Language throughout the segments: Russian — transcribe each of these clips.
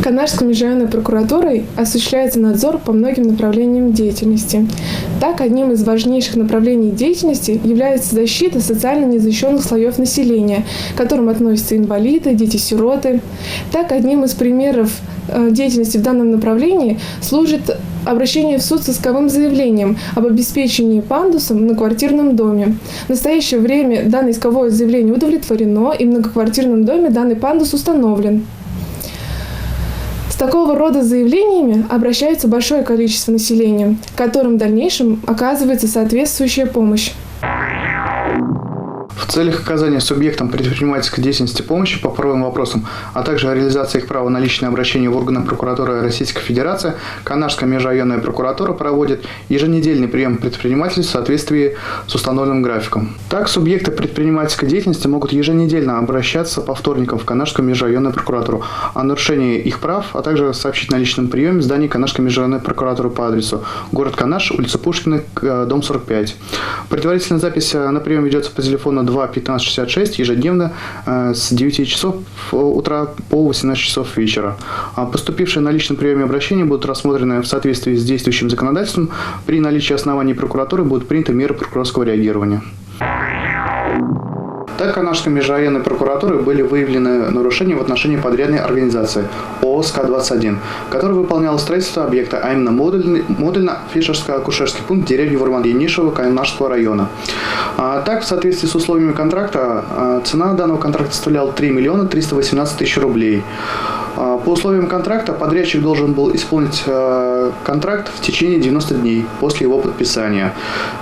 Канашской межрайонной прокуратурой осуществляется надзор по многим направлениям деятельности. Так, одним из важнейших направлений деятельности является защита социально незащищенных слоев населения, к которым относятся инвалиды, дети-сироты. Так, одним из примеров деятельности в данном направлении служит обращение в суд с исковым заявлением об обеспечении пандусом на квартирном доме. В настоящее время данное исковое заявление удовлетворено, и в многоквартирном доме данный пандус установлен. С такого рода заявлениями обращается большое количество населения, которым в дальнейшем оказывается соответствующая помощь. В целях оказания субъектам предпринимательской деятельности помощи по правовым вопросам, а также реализации их права на личное обращение в органы прокуратуры Российской Федерации, Канашская межрайонная прокуратура проводит еженедельный прием предпринимателей в соответствии с установленным графиком. Так, субъекты предпринимательской деятельности могут еженедельно обращаться по вторникам в Канашскую межрайонную прокуратуру о нарушении их прав, а также сообщить на личном приеме в здании Канашской межрайонной прокуратуры по адресу город Канаш, улица Пушкина, дом 45. Предварительная запись на прием ведется по телефону 2-15-66 ежедневно с 9 часов утра по 18 часов вечера. Поступившие на личном приеме обращения будут рассмотрены в соответствии с действующим законодательством. При наличии оснований прокуратуры будут приняты меры прокурорского реагирования. Так, Канашской межрайонной прокуратурой были выявлены нарушения в отношении подрядной организации ООС К-21, которая выполняла строительство объекта, а именно модульно-фельдшерско-акушерский пункт в деревне Вурман-Енишево Канашского района. Так, в соответствии с условиями контракта, цена данного контракта составляла 3 миллиона 318 тысяч рублей. По условиям контракта подрядчик должен был исполнить контракт в течение 90 дней после его подписания.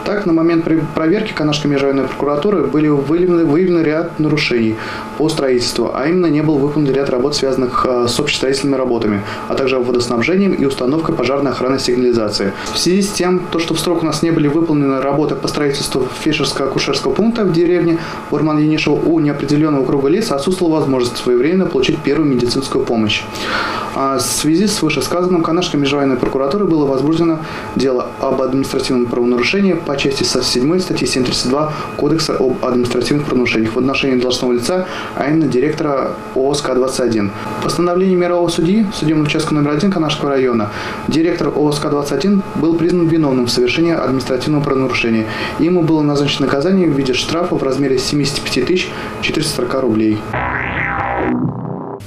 Так, на момент проверки Канашской межрайонной прокуратуры были выявлены ряд нарушений по строительству, а именно не был выполнен ряд работ, связанных с общестроительными работами, а также водоснабжением и установкой пожарной охранной сигнализации. В связи с тем, что в срок у нас не были выполнены работы по строительству фельдшерско-акушерского пункта в деревне Вурман-Енишево, у неопределенного круга лиц отсутствовала возможность своевременно получить первую медицинскую помощь. В связи с вышесказанным Канашской межрайонной прокуратурой было возбуждено дело об административном правонарушении по части 7 статьи 732 Кодекса об административных правонарушениях в отношении должностного лица, а именно директора ООС К-21. Постановлением мирового судьи, судебного участка номер 1 Канашского района, директор ООС К-21 был признан виновным в совершении административного правонарушения. Ему было назначено наказание в виде штрафа в размере 75 440 рублей.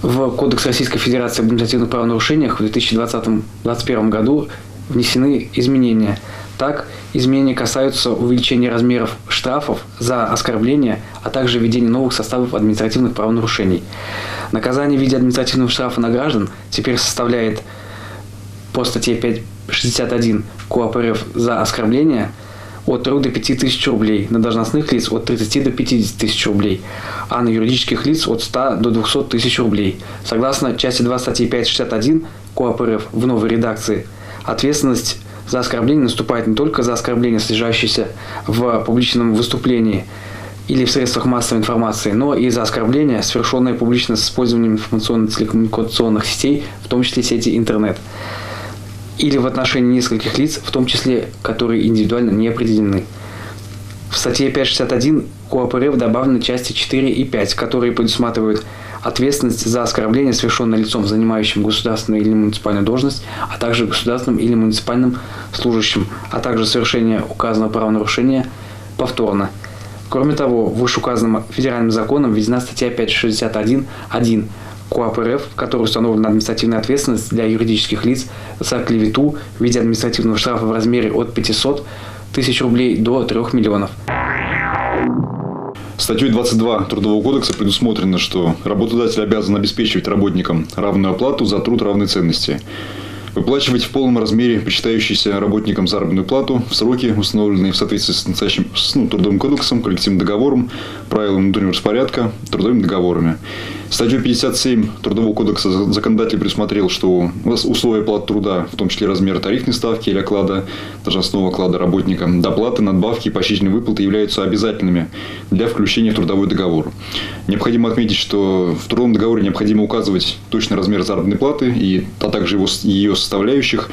В Кодекс Российской Федерации об административных правонарушениях в 2020-2021 году внесены изменения. Так, изменения касаются увеличения размеров штрафов за оскорбление, а также введения новых составов административных правонарушений. Наказание в виде административного штрафа на граждан теперь составляет по статье 561 КоАП РФ за оскорбление от 3 до 5 тысяч рублей, на должностных лиц от 30 до 50 тысяч рублей, а на юридических лиц от 100 до 200 тысяч рублей. Согласно части 2 статьи 561 КоАП РФ в новой редакции, ответственность за оскорбление наступает не только за оскорбление, содержащееся в публичном выступлении или в средствах массовой информации, но и за оскорбление, совершенное публично с использованием информационно-телекоммуникационных сетей, в том числе сети интернет, или в отношении нескольких лиц, в том числе, которые индивидуально не определены. В статье 561 КоАП РФ добавлены части 4 и 5, которые предусматривают ответственность за оскорбление, совершенное лицом, занимающим государственную или муниципальную должность, а также государственным или муниципальным служащим, а также совершение указанного правонарушения повторно. Кроме того, вышеуказанным федеральным законом введена статья 561.1 КоАП РФ, в которой установлена административная ответственность для юридических лиц за клевету в виде административного штрафа в размере от 500 тысяч рублей до 3 миллионов. Статьей 22 Трудового кодекса предусмотрено, что работодатель обязан обеспечивать работникам равную оплату за труд равной ценности, выплачивать в полном размере причитающейся работникам заработную плату в сроки, установленные в соответствии с настоящим Трудовым кодексом, коллективным договором, правилами внутреннего распорядка, трудовыми договорами. Статьей 57 Трудового кодекса законодатель предусмотрел, что условия оплаты труда, в том числе размер тарифной ставки или оклада, должностного оклада работника, доплаты, надбавки и поощрительные выплаты являются обязательными для включения в трудовой договор. Необходимо отметить, что в трудовом договоре необходимо указывать точный размер заработной платы, а также ее составляющих.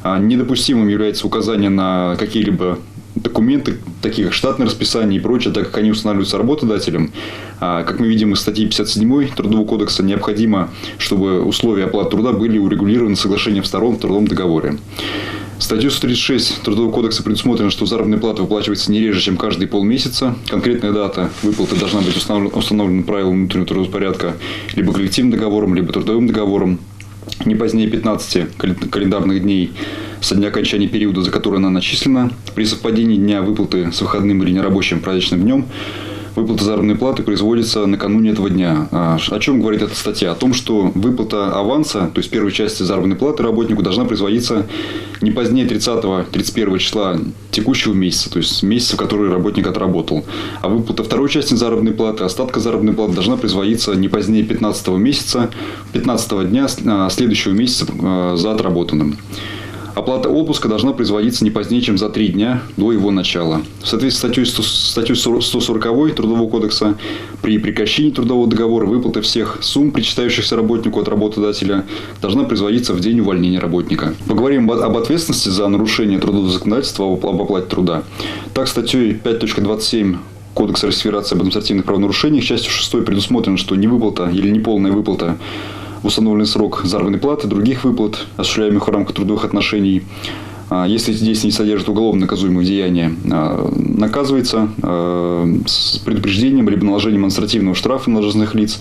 Недопустимым является указание на какие-либо документы, такие как штатное расписание и прочее, так как они устанавливаются работодателем, как мы видим из статьи 57 Трудового кодекса, необходимо, чтобы условия оплаты труда были урегулированы соглашением сторон в трудовом договоре. Статьей 136 Трудового кодекса предусмотрено, что заработная плата выплачивается не реже, чем каждые полмесяца. Конкретная дата выплаты должна быть установлена правилами внутреннего трудового порядка либо коллективным договором, либо трудовым договором. Не позднее 15 календарных дней со дня окончания периода, за который она начислена. При совпадении дня выплаты с выходным или нерабочим праздничным днем выплата заработной платы производится накануне этого дня. О чем говорит эта статья? О том, что выплата аванса, то есть первой части заработной платы работнику, должна производиться не позднее 30-31 числа текущего месяца, то есть месяца, в который работник отработал. А выплата второй части заработной платы, остатка заработной платы должна производиться не позднее 15 месяца, 15 дня следующего месяца за отработанным. Оплата отпуска должна производиться не позднее, чем за 3 дня до его начала. В соответствии с статьей 140 Трудового кодекса, при прекращении трудового договора выплата всех сумм, причитающихся работнику от работодателя, должна производиться в день увольнения работника. Поговорим об ответственности за нарушение трудового законодательства об оплате труда. Так, статьей 5.27 Кодекса Российской Федерации об административных правонарушениях частью 6 предусмотрено, что невыплата или неполная выплата в установленный срок заработной платы, других выплат, осуществляемых в рамках трудовых отношений, если эти действия не содержат уголовно наказуемых деяний, наказывается с предупреждением либо наложением административного штрафа на должностных лиц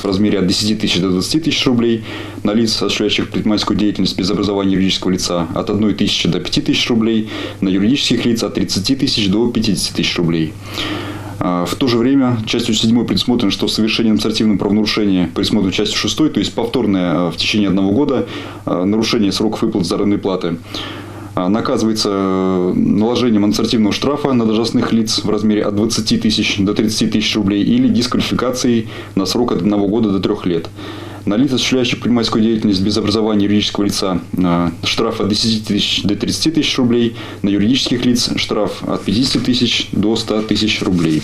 в размере от 10 тысяч до 20 тысяч рублей, на лиц, осуществляющих предпринимательскую деятельность без образования юридического лица от 1 тысячи до 5 тысяч рублей, на юридических лиц от 30 тысяч до 50 тысяч рублей. В то же время частью 7 предусмотрено, что совершение административного правонарушения предусмотрено частью 6, то есть повторное в течение 1 года нарушение сроков выплаты заработной платы, наказывается наложением административного штрафа на должностных лиц в размере от 20 тысяч до 30 тысяч рублей или дисквалификацией на срок от 1 года до 3 лет. На лиц, осуществляющих предпринимательскую деятельность без образования юридического лица, штраф от 10 тысяч до 30 тысяч рублей, на юридических лиц штраф от 50 тысяч до 100 тысяч рублей.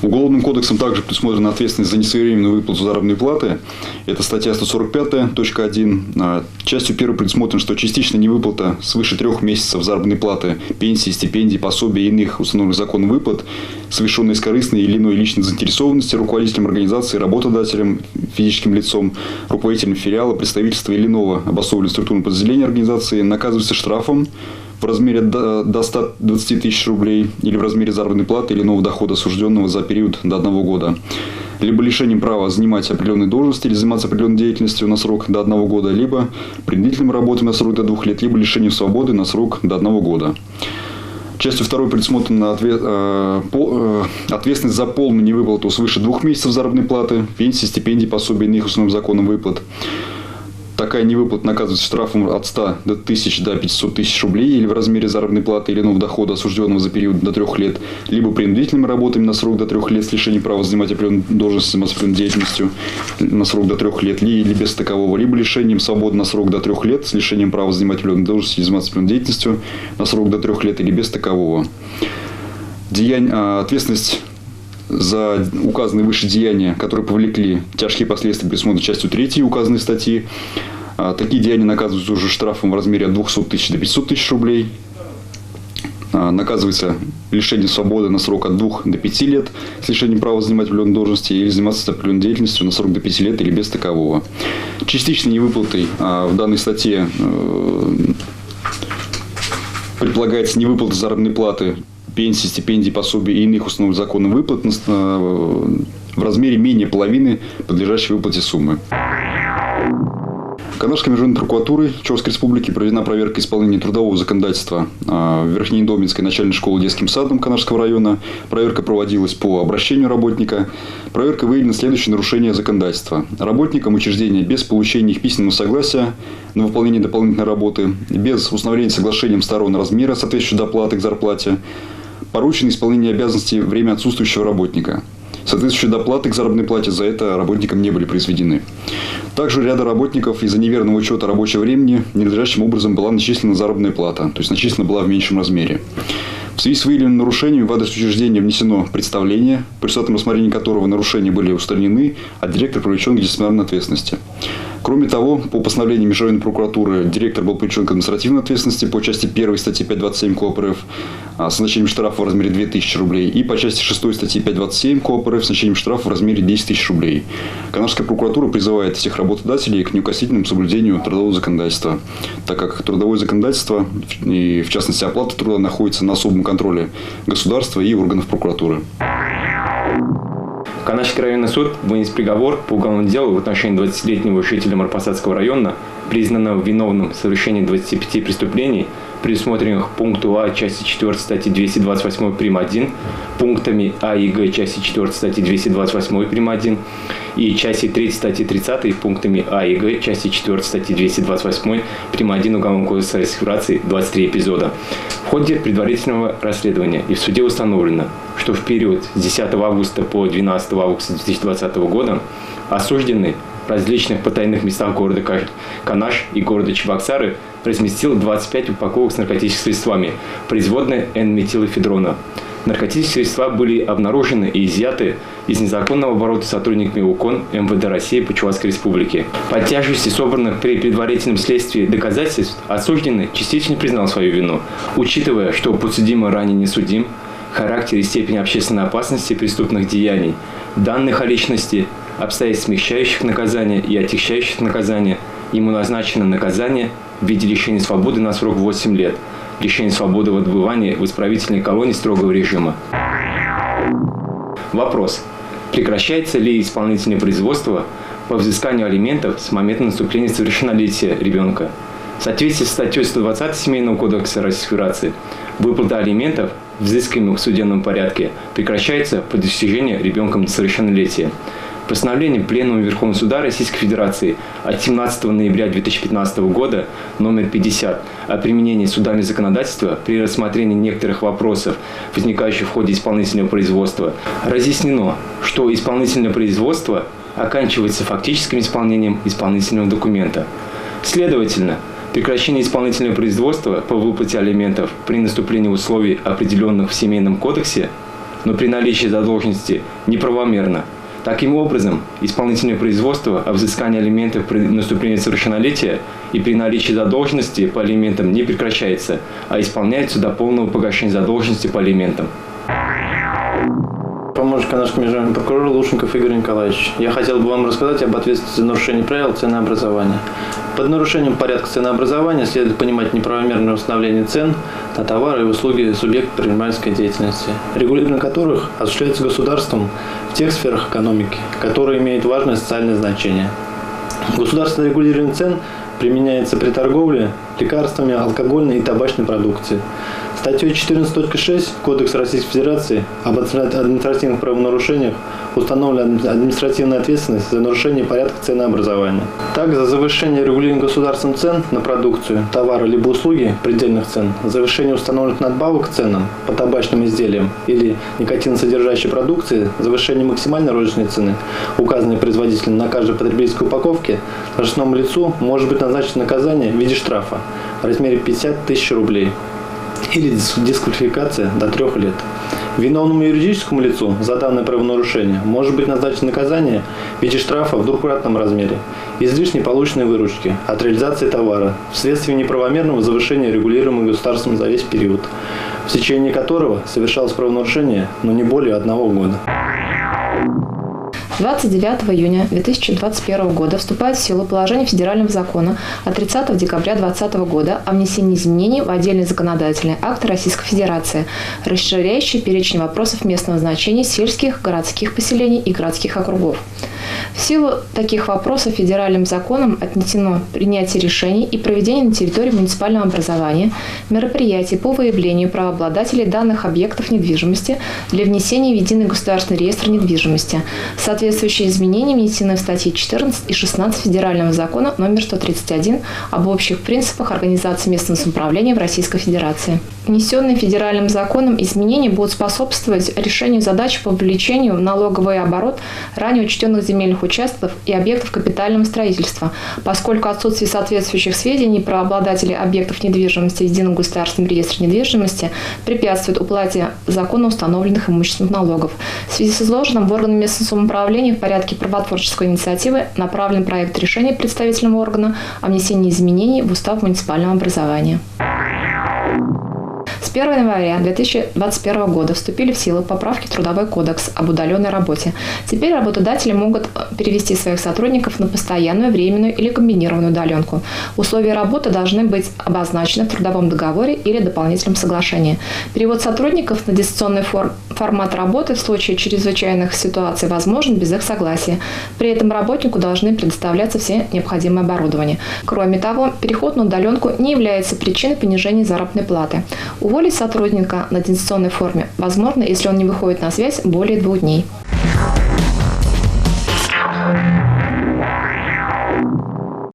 Уголовным кодексом также предусмотрена ответственность за несвоевременную выплату заработной платы. Это статья 145.1. Частью 1 предусмотрено, что частичная невыплата свыше 3 месяцев заработной платы, пенсии, стипендий, пособий и иных установленных законом выплат, совершенные из корыстной или иной личной заинтересованности руководителем организации, работодателем, физическим лицом, руководителем филиала, представительства или иного обособленного структурного подразделения организации, наказывается штрафом в размере до 120 тысяч рублей или в размере заработной платы или иного дохода, осужденного за период до 1 года, либо лишением права занимать определенные должности или заниматься определенной деятельностью на срок до 1 года, либо принудительным работой на срок до 2 лет, либо лишением свободы на срок до 1 года. Частью 2 предусмотрена ответственность за полную невыплату свыше 2 месяцев заработной платы, пенсии, стипендий, пособий и иных установленных законом выплат. Такая невыплата наказывается штрафом от 100 до 1000 до 500 тысяч рублей или в размере заработной платы или иного дохода, осужденного за период до 3 лет, либо принудительными работами на срок до 3 лет с лишением права занимать определенную должность, заниматься определенной деятельностью на срок до 3 лет, или без такового, либо лишением свободы на срок до 3 лет с лишением права занимать определенную должность или заниматься определенной деятельностью на срок до 3 лет, или без такового. Ответственность за указанные выше деяния, которые повлекли тяжкие последствия, предусмотрены частью 3 указанной статьи. Такие деяния наказываются уже штрафом в размере от 200 тысяч до 500 тысяч рублей. Наказывается лишение свободы на срок от 2 до 5 лет с лишением права занимать определенные должности или заниматься определенной деятельностью на срок до 5 лет или без такового. Частичной невыплатой в данной статье предполагается невыплата заработной платы, пенсии, стипендий, пособий и иных установленных законом выплат в размере менее половины подлежащей выплате суммы. Канашской международной прокуратурой Чувашской Республики проведена проверка исполнения трудового законодательства в Верхнеидоминской начальной школе детским садом Канашского района. Проверка проводилась по обращению работника. Проверка выявлена следующее нарушение законодательства. Работникам учреждения без получения их письменного согласия на выполнение дополнительной работы, без установления соглашением сторон размера соответствующей доплаты к зарплате, поручено исполнение обязанностей время отсутствующего работника. Соответствующие доплаты к заработной плате за это работникам не были произведены. Также ряда работников из-за неверного учета рабочего времени ненадлежащим образом была начислена заработная плата, то есть начислена была в меньшем размере. В связи с выявленными нарушениями в адрес учреждения внесено представление, по результатам рассмотрения которого нарушения были устранены, а директор привлечен к дисциплинарной ответственности. Кроме того, по постановлению Межрайонной прокуратуры директор был привлечен к административной ответственности по части 1 статьи 527 КОАП РФ с назначением штрафа в размере 2000 рублей и по части 6 статьи 527 КОАП РФ с назначением штрафа в размере 10 тысяч рублей. Канашская прокуратура призывает всех работодателей к неукоснительному соблюдению трудового законодательства, так как трудовое законодательство, и в частности оплата труда, находится на особом контроле государства и органов прокуратуры. Канашский районный суд вынес приговор по уголовному делу в отношении 20-летнего жителя Марпасадского района, признанного виновным в совершении 25 преступлений, предусмотренных пункту А части 4 статьи 228 прим. 1, пунктами А и Г части 4 статьи 228 прим. 1 и части 3 статьи 30 пунктами А и Г части 4 статьи 228 прим. 1 Уголовного кодекса Российской Федерации 23 эпизода. В ходе предварительного расследования и в суде установлено, что в период с 10 августа по 12 августа 2020 года осужденный в различных потайных местах города Канаш и города Чебоксары разместил 25 упаковок с наркотическими средствами, производной N-метилэфедрона. Наркотические средства были обнаружены и изъяты из незаконного оборота сотрудниками УКОН МВД России по Чувашской Республике. По тяжести собранных при предварительном следствии доказательств осужденный частично признал свою вину, учитывая, что подсудимый ранее не судим, характер и степень общественной опасности преступных деяний, данных о личности, обстоятельств смягчающих наказания и отягчающих наказания, ему назначено наказание в виде лишения свободы на срок 8 лет, лишение свободы в отбывании в исправительной колонии строгого режима. Вопрос. Прекращается ли исполнительное производство по взысканию алиментов с момента наступления совершеннолетия ребенка? В соответствии с статьей 120 Семейного кодекса Российской Федерации выплата алиментов, взыскиваемых в судебном порядке, прекращается по достижении ребенком совершеннолетия. Постановлением Пленума Верховного Суда Российской Федерации от 17 ноября 2015 года номер 50 о применении судами законодательства при рассмотрении некоторых вопросов, возникающих в ходе исполнительного производства, разъяснено, что исполнительное производство оканчивается фактическим исполнением исполнительного документа. Следовательно, прекращение исполнительного производства по выплате алиментов при наступлении условий, определенных в Семейном кодексе, но при наличии задолженности, неправомерно. Таким образом, исполнительное производство о взыскании алиментов при наступлении совершеннолетия и при наличии задолженности по алиментам не прекращается, а исполняется до полного погашения задолженности по алиментам. Помощник Канашского межрайонного прокурора Лушенков Игорь Николаевич. Я хотел бы вам рассказать об ответственности за нарушение правил ценообразования. Под нарушением порядка ценообразования следует понимать неправомерное установление цен на товары и услуги субъектов предпринимательской деятельности, регулирование которых осуществляется государством в тех сферах экономики, которые имеют важное социальное значение. Государственное регулирование цен применяется при торговле лекарствами, алкогольной и табачной продукцией. Статьей 14.6 Кодекса Российской Федерации об административных правонарушениях установлена административная ответственность за нарушение порядка ценообразования. Так, за завышение регулирования государством цен на продукцию, товары либо услуги предельных цен, завышение установленных надбавок к ценам по табачным изделиям или никотиносодержащей продукции, завышение максимальной розничной цены, указанной производителем на каждой потребительской упаковке, должностному лицу может быть назначено наказание в виде штрафа в размере 50 тысяч рублей или дисквалификация до 3 лет. Виновному юридическому лицу за данное правонарушение может быть назначено наказание в виде штрафа в двукратном размере излишней полученной выручки от реализации товара вследствие неправомерного завышения регулируемого государством за весь период, в течение которого совершалось правонарушение, но не более 1 года. 29 июня 2021 года вступает в силу положение Федерального закона от 30 декабря 2020 года о внесении изменений в отдельные законодательные акты Российской Федерации, расширяющие перечень вопросов местного значения сельских, городских поселений и городских округов. В силу таких вопросов федеральным законом отнесено принятие решений и проведение на территории муниципального образования мероприятий по выявлению правообладателей данных объектов недвижимости для внесения в единый государственный реестр недвижимости. Соответствующие изменения внесены в статьи 14 и 16 Федерального закона номер 131 об общих принципах организации местного самоуправления в Российской Федерации. Внесенные федеральным законом изменения будут способствовать решению задач по вовлечению в налоговый оборот ранее учтенных земельных участков и объектов капитального строительства, поскольку отсутствие соответствующих сведений про обладателей объектов недвижимости в Едином государственном реестре недвижимости препятствует уплате законно установленных имущественных налогов. В связи с изложенным в органы местного самоуправления в порядке правотворческой инициативы направлен проект решения представительного органа о внесении изменений в устав муниципального образования. С 1 января 2021 года вступили в силу поправки в Трудовой кодекс об удаленной работе. Теперь работодатели могут перевести своих сотрудников на постоянную, временную или комбинированную удаленку. Условия работы должны быть обозначены в трудовом договоре или дополнительном соглашении. Перевод сотрудников на дистанционный формат работы в случае чрезвычайных ситуаций возможен без их согласия. При этом работнику должны предоставляться все необходимое оборудование. Кроме того, переход на удаленку не является причиной понижения заработной платы. Уволить сотрудника на дистанционной форме возможно, если он не выходит на связь более 2 дней.